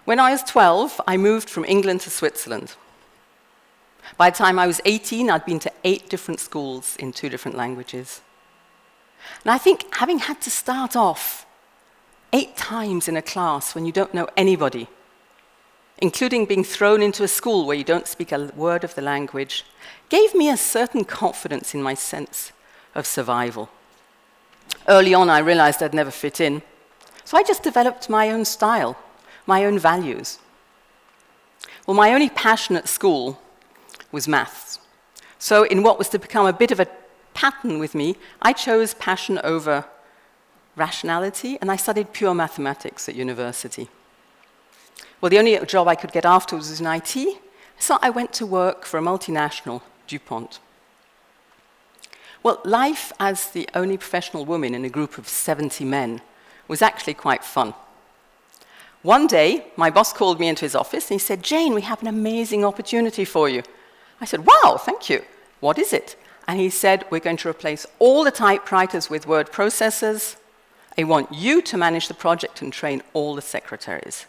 When I was 12, I moved from England to Switzerland. By the time I was 18, I'd been to 8 different schools in 2 different languages. And I think having had to start off 8 times in a class when you don't know anybody, including being thrown into a school where you don't speak a word of the language, gave me a certain confidence in my sense of survival. Early on, I realized I'd never fit in, so I just developed my own style, my own values. Well, my only passion at school was maths. So in what was to become a bit of a pattern with me, I chose passion over rationality, and I studied pure mathematics at university. Well, the only job I could get afterwards was in IT, so I went to work for a multinational, DuPont. Well, life as the only professional woman in a group of 70 men was actually quite fun. One day, my boss called me into his office and he said, "Jane, we have an amazing opportunity for you." I said, "Wow, thank you. What is it?" And he said, "We're going to replace all the typewriters with word processors. I want you to manage the project and train all the secretaries."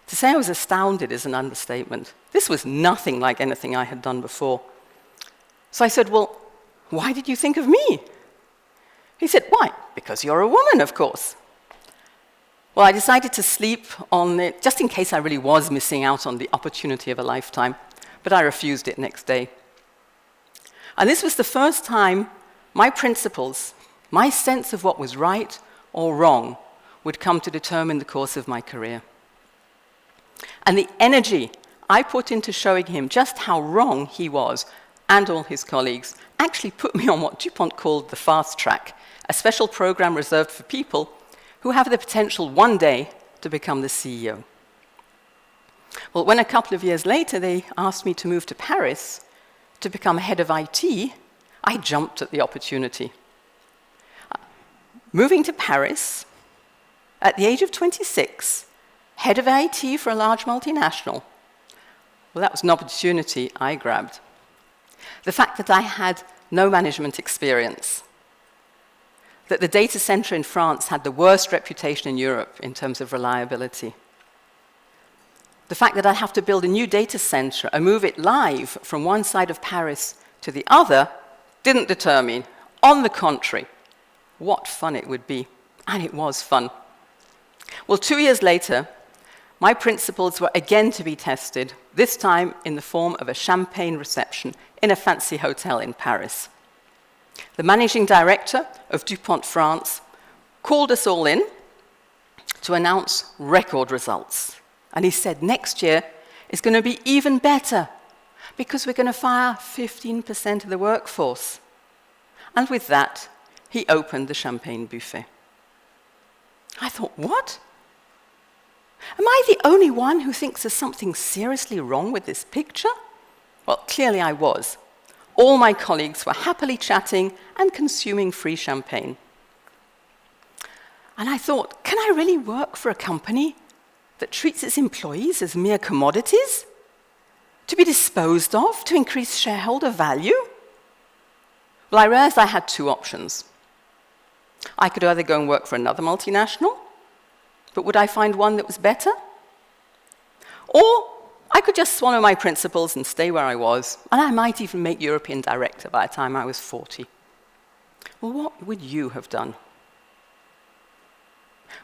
To say I was astounded is an understatement. This was nothing like anything I had done before. So I said, "Well, why did you think of me?" He said, "Why? Because you're a woman, of course." Well, I decided to sleep on it, just in case I really was missing out on the opportunity of a lifetime, but I refused it next day. And this was the first time my principles, my sense of what was right or wrong, would come to determine the course of my career. And the energy I put into showing him just how wrong he was, and all his colleagues, actually put me on what DuPont called the fast track, a special program reserved for people who have the potential one day to become the CEO. Well, when a couple of years later they asked me to move to Paris to become head of IT, I jumped at the opportunity. Moving to Paris at the age of 26, head of IT for a large multinational, well, that was an opportunity I grabbed. The fact that I had no management experience, that the data center in France had the worst reputation in Europe in terms of reliability, the fact that I'd have to build a new data center and move it live from one side of Paris to the other didn't deter me. On the contrary, what fun it would be. And it was fun. Well, 2 years later, my principles were again to be tested, this time in the form of a champagne reception in a fancy hotel in Paris. The managing director of DuPont France called us all in to announce record results. And he said next year is going to be even better because we're going to fire 15% of the workforce. And with that, he opened the champagne buffet. I thought, what? Am I the only one who thinks there's something seriously wrong with this picture? Well, clearly I was. All my colleagues were happily chatting and consuming free champagne. And I thought, can I really work for a company that treats its employees as mere commodities? To be disposed of, to increase shareholder value? Well, I realized I had 2 options. I could either go and work for another multinational, but would I find one that was better? Or I could just swallow my principles and stay where I was, and I might even make European director by the time I was 40. Well, what would you have done?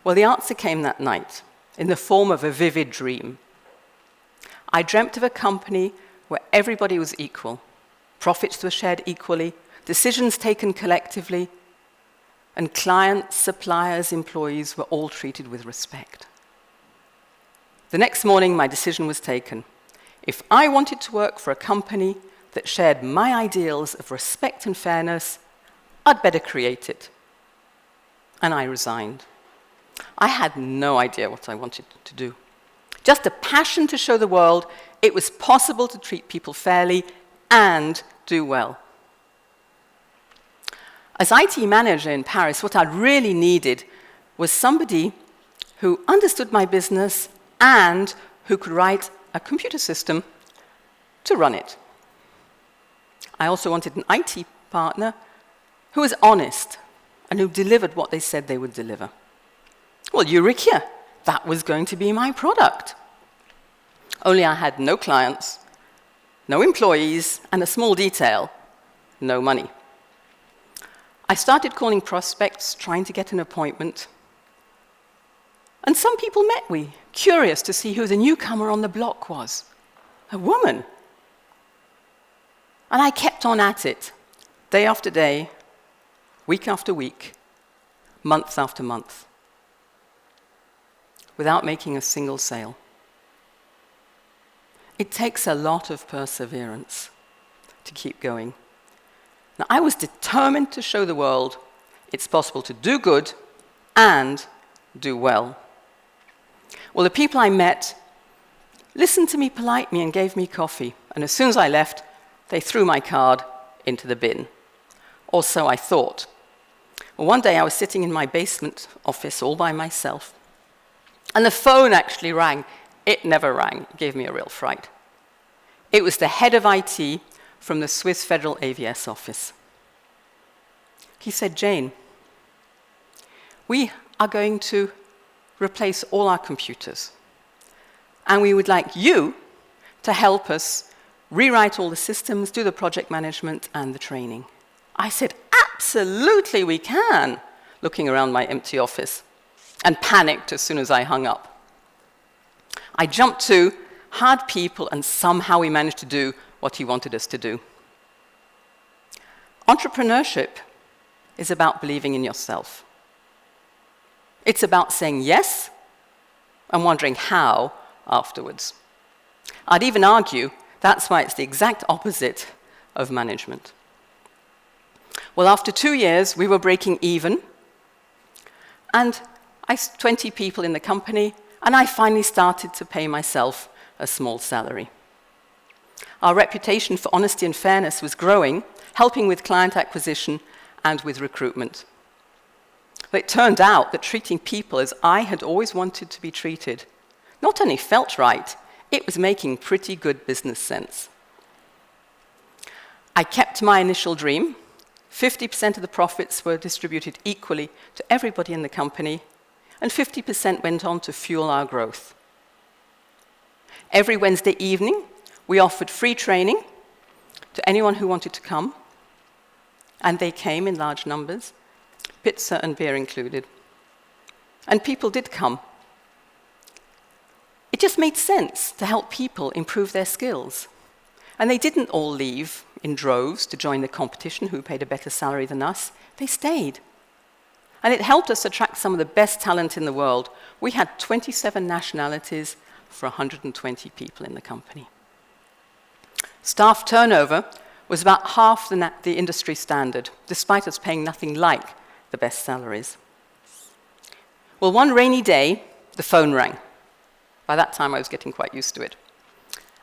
Well, the answer came that night, in the form of a vivid dream. I dreamt of a company where everybody was equal, profits were shared equally, decisions taken collectively, and clients, suppliers, employees were all treated with respect. The next morning, my decision was taken. If I wanted to work for a company that shared my ideals of respect and fairness, I'd better create it. And I resigned. I had no idea what I wanted to do. Just a passion to show the world it was possible to treat people fairly and do well. As IT manager in Paris, what I really needed was somebody who understood my business and who could write a computer system to run it. I also wanted an IT partner who was honest and who delivered what they said they would deliver. Well, eureka! that was going to be my product. Only I had no clients, no employees, and a small detail, no money. I started calling prospects, trying to get an appointment. And some people met me, curious to see who the newcomer on the block was. A woman. And I kept on at it, day after day, week after week, month after month, without making a single sale. It takes a lot of perseverance to keep going. Now, I was determined to show the world it's possible to do good and do well. Well, the people I met listened to me politely and gave me coffee. And as soon as I left, they threw my card into the bin. Or so I thought. Well, one day I was sitting in my basement office all by myself. And the phone actually rang. It never rang. It gave me a real fright. It was the head of IT from the Swiss Federal AVS office. He said, "Jane, we are going to replace all our computers. And we would like you to help us rewrite all the systems, do the project management and the training." I said, "Absolutely we can," looking around my empty office, and panicked as soon as I hung up. I jumped to, hired people, and somehow we managed to do what he wanted us to do. Entrepreneurship is about believing in yourself. It's about saying yes and wondering how afterwards. I'd even argue that's why it's the exact opposite of management. Well, after 2 years, we were breaking even, and 20 people in the company, and I finally started to pay myself a small salary. Our reputation for honesty and fairness was growing, helping with client acquisition and with recruitment. But it turned out that treating people as I had always wanted to be treated not only felt right, it was making pretty good business sense. I kept my initial dream. 50% of the profits were distributed equally to everybody in the company, and 50% went on to fuel our growth. Every Wednesday evening, we offered free training to anyone who wanted to come, and they came in large numbers, pizza and beer included. And people did come. It just made sense to help people improve their skills. And they didn't all leave in droves to join the competition who paid a better salary than us. They stayed. And it helped us attract some of the best talent in the world. We had 27 nationalities for 120 people in the company. Staff turnover was about half the industry standard, despite us paying nothing like the best salaries. Well, one rainy day, the phone rang. By that time, I was getting quite used to it.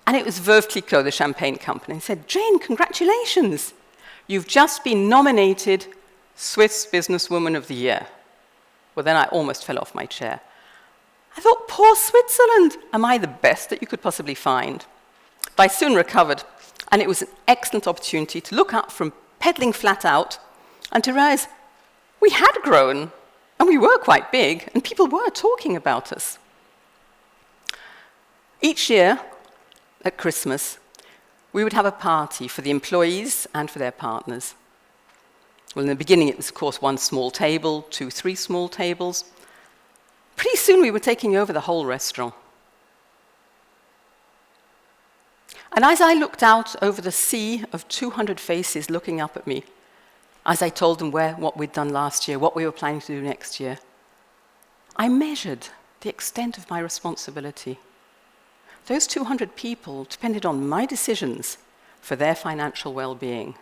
And it was Veuve Clicquot, the champagne company. He said, "Jane, congratulations. You've just been nominated Swiss Businesswoman of the Year." Well, then I almost fell off my chair. I thought, poor Switzerland. Am I the best that you could possibly find? But I soon recovered, and it was an excellent opportunity to look up from pedaling flat out and to realize we had grown, and we were quite big, and people were talking about us. Each year, at Christmas, we would have a party for the employees and for their partners. Well, in the beginning, it was, of course, 1 small table, 2, 3 small tables. Pretty soon, we were taking over the whole restaurant. And as I looked out over the sea of 200 faces looking up at me, as I told them what we'd done last year, what we were planning to do next year, I measured the extent of my responsibility. Those 200 people depended on my decisions for their financial well-being.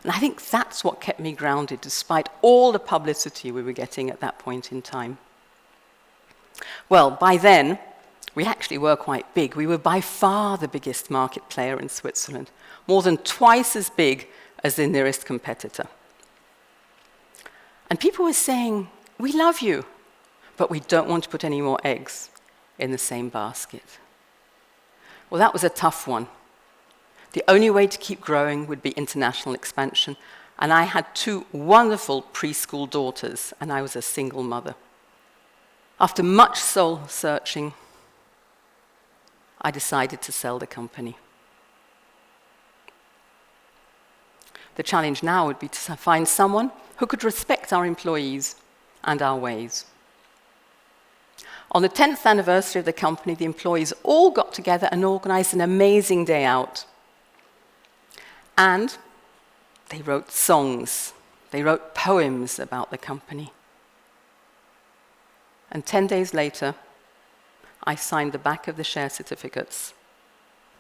And I think that's what kept me grounded, despite all the publicity we were getting at that point in time. Well, by then, we actually were quite big. We were by far the biggest market player in Switzerland, more than twice as big as the nearest competitor. And people were saying, "We love you, but we don't want to put any more eggs in the same basket." Well, that was a tough one. The only way to keep growing would be international expansion, and I had 2 wonderful preschool daughters, and I was a single mother. After much soul searching, I decided to sell the company. The challenge now would be to find someone who could respect our employees and our ways. On the 10th anniversary of the company, the employees all got together and organized an amazing day out. And they wrote songs, they wrote poems about the company. And 10 days later, I signed the back of the share certificates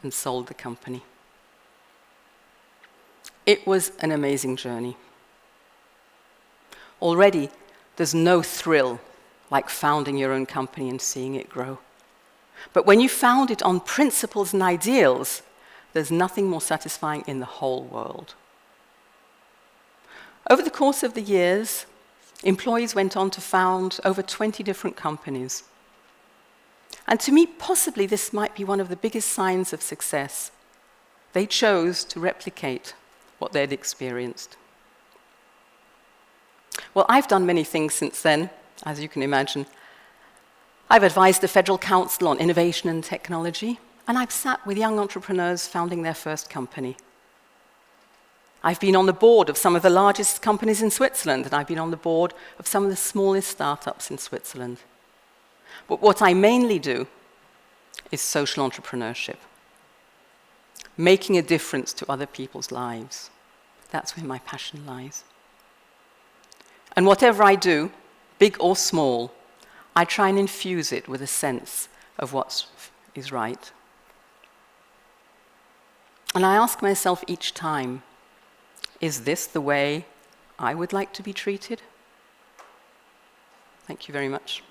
and sold the company. It was an amazing journey. Already, there's no thrill like founding your own company and seeing it grow. But when you found it on principles and ideals, there's nothing more satisfying in the whole world. Over the course of the years, employees went on to found over 20 different companies. And to me, possibly this might be one of the biggest signs of success. They chose to replicate what they'd experienced. Well, I've done many things since then, as you can imagine. I've advised the Federal Council on innovation and technology, and I've sat with young entrepreneurs founding their first company. I've been on the board of some of the largest companies in Switzerland, and I've been on the board of some of the smallest startups in Switzerland. But what I mainly do is social entrepreneurship, making a difference to other people's lives. That's where my passion lies. And whatever I do, big or small, I try and infuse it with a sense of what is right. And I ask myself each time, is this the way I would like to be treated? Thank you very much.